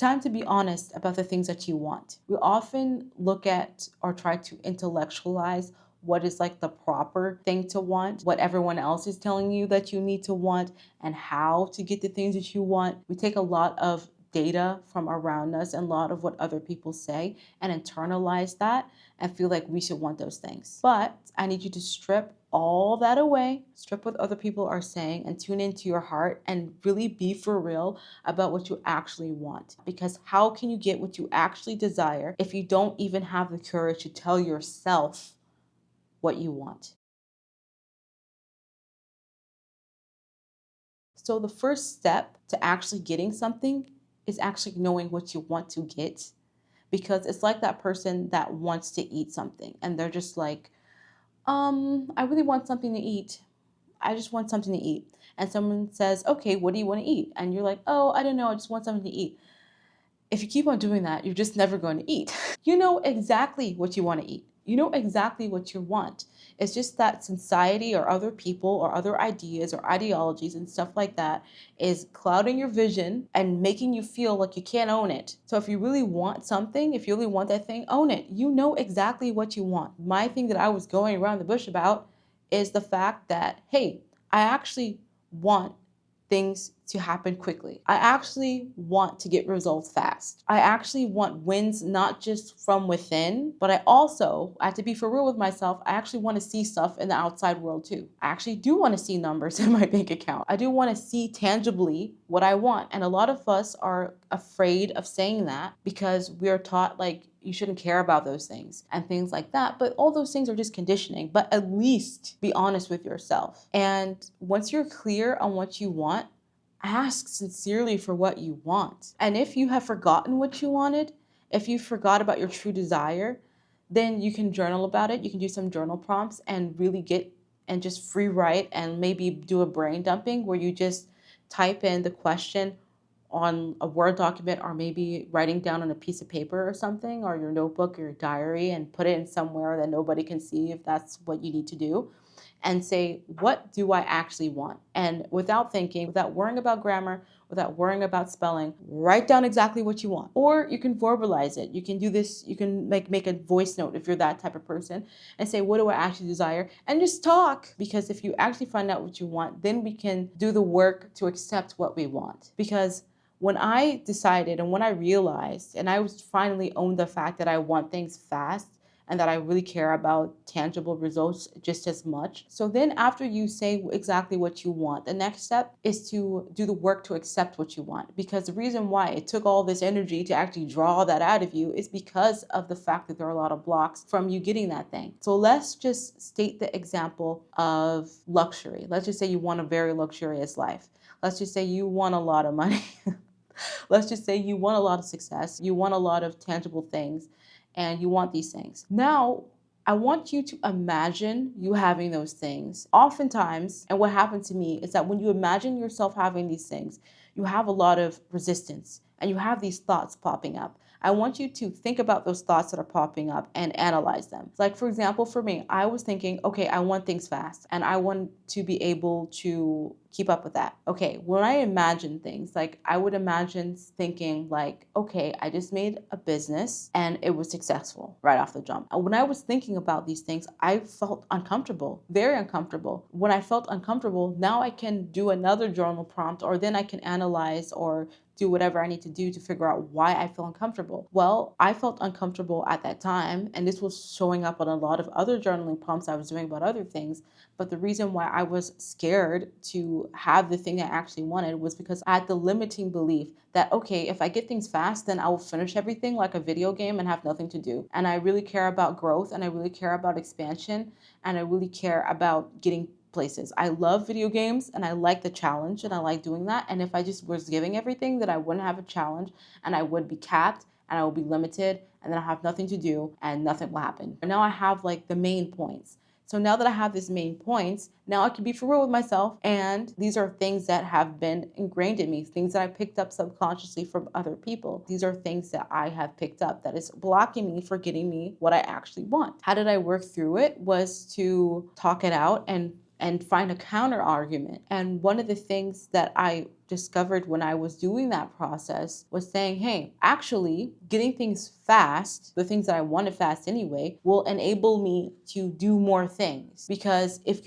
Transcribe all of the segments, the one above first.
time to be honest about the things that you want. We often look at or try to intellectualize what is like the proper thing to want, what everyone else is telling you that you need to want, and how to get the things that you want. We take a lot of data from around us and a lot of what other people say and internalize that and feel like we should want those things. But I need you to strip all that away, strip what other people are saying, and tune into your heart and really be for real about what you actually want. Because how can you get what you actually desire if you don't even have the courage to tell yourself what you want? So the first step to actually getting something is actually knowing what you want to get, because it's like that person that wants to eat something and they're just like, I really want something to eat. I just want something to eat. And someone says, okay, what do you want to eat? And you're like, oh, I don't know. I just want something to eat. If you keep on doing that, you're just never going to eat. You know exactly what you want to eat. You know exactly what you want. It's just that society or other people or other ideas or ideologies and stuff like that is clouding your vision and making you feel like you can't own it. So if you really want something, if you really want that thing, own it. You know exactly what you want. My thing that I was going around the bush about is the fact that, hey, I actually want things to happen quickly. I actually want to get results fast. I actually want wins not just from within, but I have to be for real with myself. I actually want to see stuff in the outside world too. I actually do want to see numbers in my bank account. I do want to see tangibly what I want. And a lot of us are afraid of saying that because we are taught like you shouldn't care about those things and things like that. But all those things are just conditioning. But at least be honest with yourself. And once you're clear on what you want, ask sincerely for what you want. And if you have forgotten what you wanted, if you forgot about your true desire, then you can journal about it. You can do some journal prompts and really get and just free write and maybe do a brain dumping where you just type in the question on a Word document or maybe writing down on a piece of paper or something or your notebook or your diary and put it in somewhere that nobody can see if that's what you need to do, and say, what do I actually want? And without thinking, without worrying about grammar, without worrying about spelling, write down exactly what you want. Or you can verbalize it. You can do this, you can make a voice note if you're that type of person and say, what do I actually desire? And just talk. Because if you actually find out what you want, then we can do the work to accept what we want. Because when I decided and when I realized and I was finally owned the fact that I want things fast and that I really care about tangible results just as much. So then after you say exactly what you want, the next step is to do the work to accept what you want. Because the reason why it took all this energy to actually draw that out of you is because of the fact that there are a lot of blocks from you getting that thing. So let's just state the example of luxury. Let's just say you want a very luxurious life. Let's just say you want a lot of money. Let's just say you want a lot of success, you want a lot of tangible things, and you want these things. Now, I want you to imagine you having those things. Oftentimes, and what happened to me is that when you imagine yourself having these things, you have a lot of resistance and you have these thoughts popping up. I want you to think about those thoughts that are popping up and analyze them. Like, for example, for me, I was thinking, okay, I want things fast and I want to be able to keep up with that. Okay, when I imagine things, like I would imagine thinking like, okay, I just made a business and it was successful right off the jump. When I was thinking about these things, I felt uncomfortable, very uncomfortable. When I felt uncomfortable, now I can do another journal prompt, or then I can analyze or do whatever I need to do to figure out why I feel uncomfortable. Well, I felt uncomfortable at that time, and this was showing up on a lot of other journaling prompts I was doing about other things. But the reason why I was scared to have the thing I actually wanted was because I had the limiting belief that, okay, if I get things fast, then I will finish everything like a video game and have nothing to do. And I really care about growth, and I really care about expansion, and I really care about getting places. I love video games and I like the challenge and I like doing that. And if I just was giving everything, then I wouldn't have a challenge and I would be capped and I would be limited and then I have nothing to do and nothing will happen. And now I have like the main points. So now that I have these main points, now I can be for real with myself. And these are things that have been ingrained in me, things that I picked up subconsciously from other people. These are things that I have picked up that is blocking me for getting me what I actually want. How did I work through it? Was to talk it out and and find a counter argument. And one of the things that I discovered when I was doing that process was saying, hey, actually getting things fast, the things that I wanted fast anyway, will enable me to do more things. Because if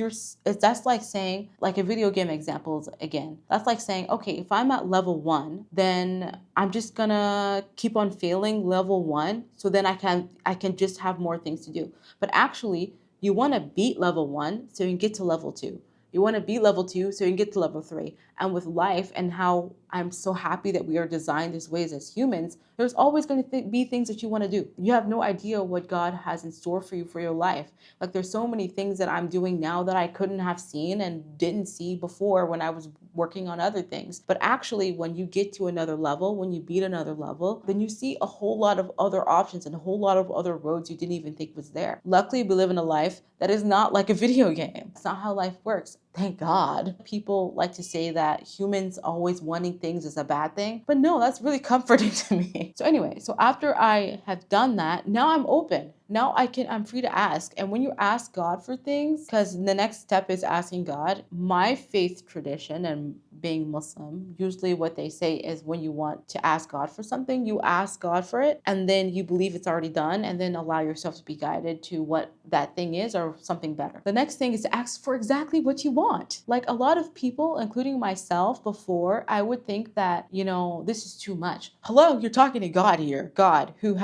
that's like saying, like a video game examples again, that's like saying, okay, if I'm at level 1, then I'm just gonna keep on failing level 1, so then I can just have more things to do. But actually, you want to beat level 1 so you can get to level 2. You want to beat level 2 so you can get to level 3. And with life and how I'm so happy that we are designed this way as humans, there's always going to be things that you want to do. You have no idea what God has in store for you for your life. Like there's so many things that I'm doing now that I couldn't have seen and didn't see before when I was working on other things. But actually, when you get to another level, when you beat another level, then you see a whole lot of other options and a whole lot of other roads you didn't even think was there. Luckily, we live in a life that is not like a video game. It's not how life works. Thank God. People like to say that humans always wanting things is a bad thing, but no, that's really comforting to me. So anyway, so after I have done that, now I'm open. Now I'm free to ask. And when you ask God for things, because the next step is asking God, my faith tradition and being Muslim, usually what they say is when you want to ask God for something, you ask God for it, and then you believe it's already done, and then allow yourself to be guided to what that thing is or something better. The next thing is to ask for exactly what you want. Like a lot of people, including myself before, I would think that, this is too much. Hello, you're talking to God here. God, who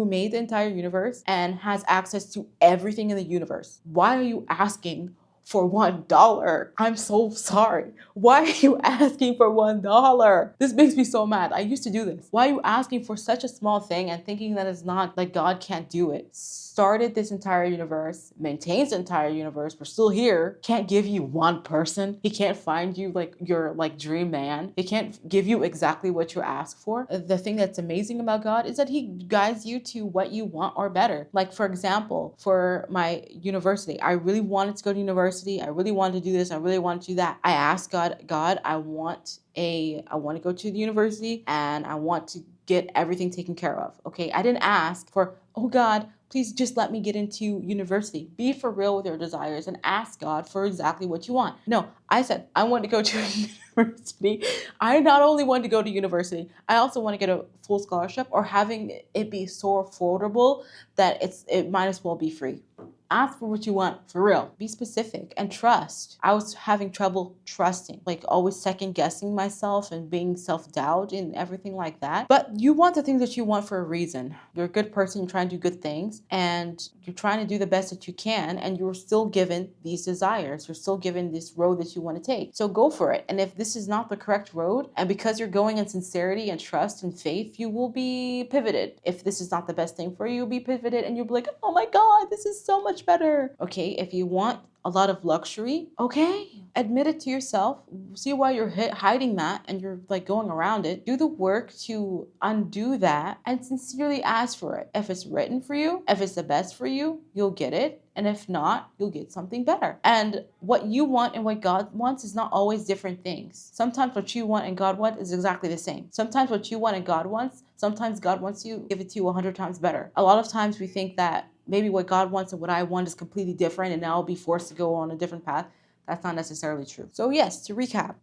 made the entire universe and has access to everything in the universe. Why are you asking for $1? I'm so sorry. Why are you asking for $1? This makes me so mad. I used to do this. Why are you asking for such a small thing and thinking that it's not like God can't do it? Started this entire universe, maintains the entire universe. We're still here. Can't give you one person. He can't find you like your dream man. He can't give you exactly what you ask for. The thing that's amazing about God is that he guides you to what you want or better. Like for example, for my university, I really wanted to go to university. I really wanted to do this. I really wanted to do that. I asked God, I want to go to the university and I want to get everything taken care of. Okay. I didn't ask for, oh God, please just let me get into university. Be for real with your desires and ask God for exactly what you want. No, I said, I want to go to university. I not only want to go to university, I also want to get a full scholarship or having it be so affordable that it might as well be free. Ask for what you want, for real. Be specific and trust. I was having trouble trusting, like always second guessing myself and being self-doubt and everything like that. But you want the things that you want for a reason. You're a good person, you're trying to do good things, and you're trying to do the best that you can, and you're still given these desires. You're still given this road that you want to take. So go for it. And if this is not the correct road, and because you're going in sincerity and trust and faith, you will be pivoted. If this is not the best thing for you, you'll be pivoted and you'll be like, oh my God, this is so much better. Okay, if you want a lot of luxury, okay, admit it to yourself. See why you're hiding that and you're like going around it. Do the work to undo that and sincerely ask for it. If it's written for you, if it's the best for you, you'll get it. And if not, you'll get something better. And what you want and what God wants is not always different things. Sometimes what you want and God wants is exactly the same. Sometimes what you want and God wants, sometimes God wants you, give it to you 100 times better. A lot of times we think that maybe what God wants and what I want is completely different and now I'll be forced to go on a different path. That's not necessarily true. So yes, to recap,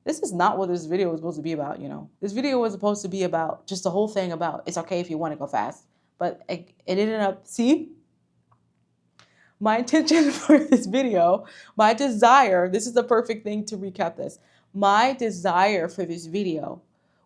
this is not what this video was supposed to be about, This video was supposed to be about just the whole thing about it's okay if you want to go fast. But it ended up, see? My intention for this video, my desire, this is the perfect thing to recap this. My desire for this video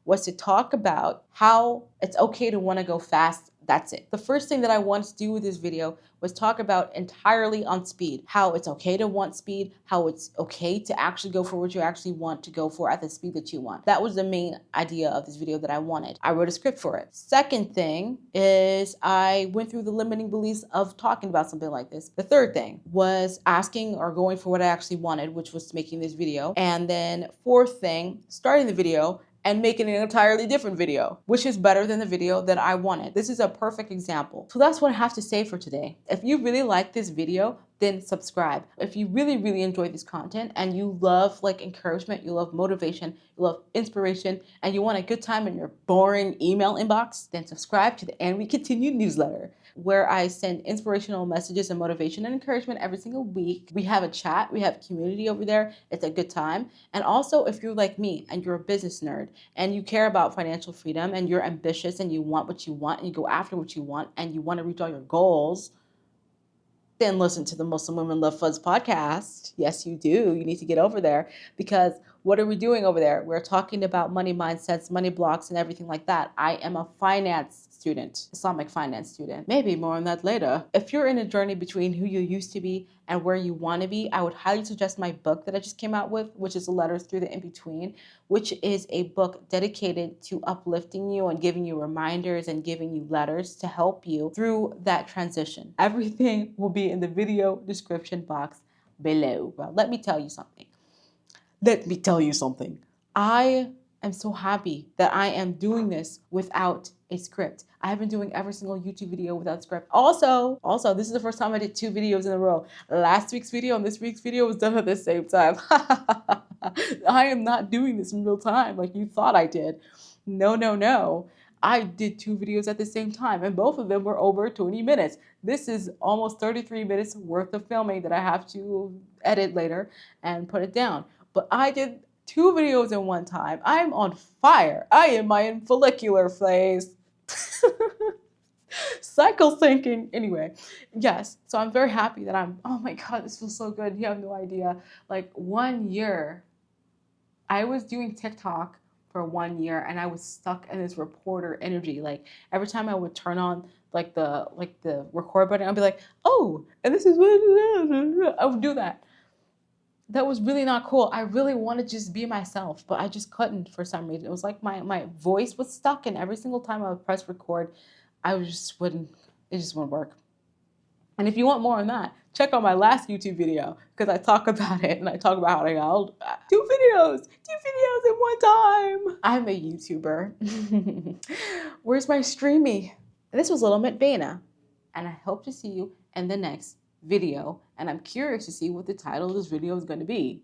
was to talk about how it's okay to want to go fast. That's it. The first thing that I wanted to do with this video was talk about entirely on speed, how it's okay to want speed, how it's okay to actually go for what you actually want to go for at the speed that you want. That was the main idea of this video that I wanted. I wrote a script for it. Second thing is I went through the limiting beliefs of talking about something like this. The third thing was asking or going for what I actually wanted, which was making this video. And then fourth thing, starting the video and making an entirely different video, which is better than the video that I wanted. This is a perfect example. So that's what I have to say for today. If you really like this video, then subscribe. If you really, really enjoy this content and you love encouragement, you love motivation, you love inspiration, and you want a good time in your boring email inbox, then subscribe to the And We Continue newsletter, where I send inspirational messages and motivation and encouragement every single week. We have a chat, we have community over there. It's a good time. And also, if you're like me and you're a business nerd and you care about financial freedom and you're ambitious and you want what you want and you go after what you want and you want to reach all your goals, then listen to the Muslim Women Love Fuzz podcast. Yes, you do. You need to get over there, because what are we doing over there? We're talking about money mindsets, money blocks, and everything like that. I am a finance student, Islamic finance student. Maybe more on that later. If you're in a journey between who you used to be and where you want to be, I would highly suggest my book that I just came out with, which is The Letters Through the In-Between, which is a book dedicated to uplifting you and giving you reminders and giving you letters to help you through that transition. Everything will be in the video description box below. Well, let me tell you something. I am so happy that I am doing this without a script. I have been doing every single YouTube video without script. Also, this is the first time I did 2 videos in a row. Last week's video and this week's video was done at the same time. I am not doing this in real time like you thought I did. No. I did 2 videos at the same time, and both of them were over 20 minutes. This is almost 33 minutes worth of filming that I have to edit later and put it down. But I did 2 videos in one time. I'm on fire. I am in follicular phase. Cycle syncing. Anyway, yes. So I'm very happy that oh my God, this feels so good. You have no idea. Like 1 year, I was doing TikTok for 1 year and I was stuck in this reporter energy. Like every time I would turn on like the record button, I'd be like, oh, and this is what I would do that. That was really not cool. I really wanted to just be myself, but I just couldn't for some reason. It was like my voice was stuck, and every single time I would press record, it just wouldn't work. And if you want more on that, check out my last YouTube video, because I talk about it and I talk about how I got 2 videos in one time. I'm a YouTuber. Where's my streamy? This was Little Mint Bayinnah, and I hope to see you in the next video, and I'm curious to see what the title of this video is going to be.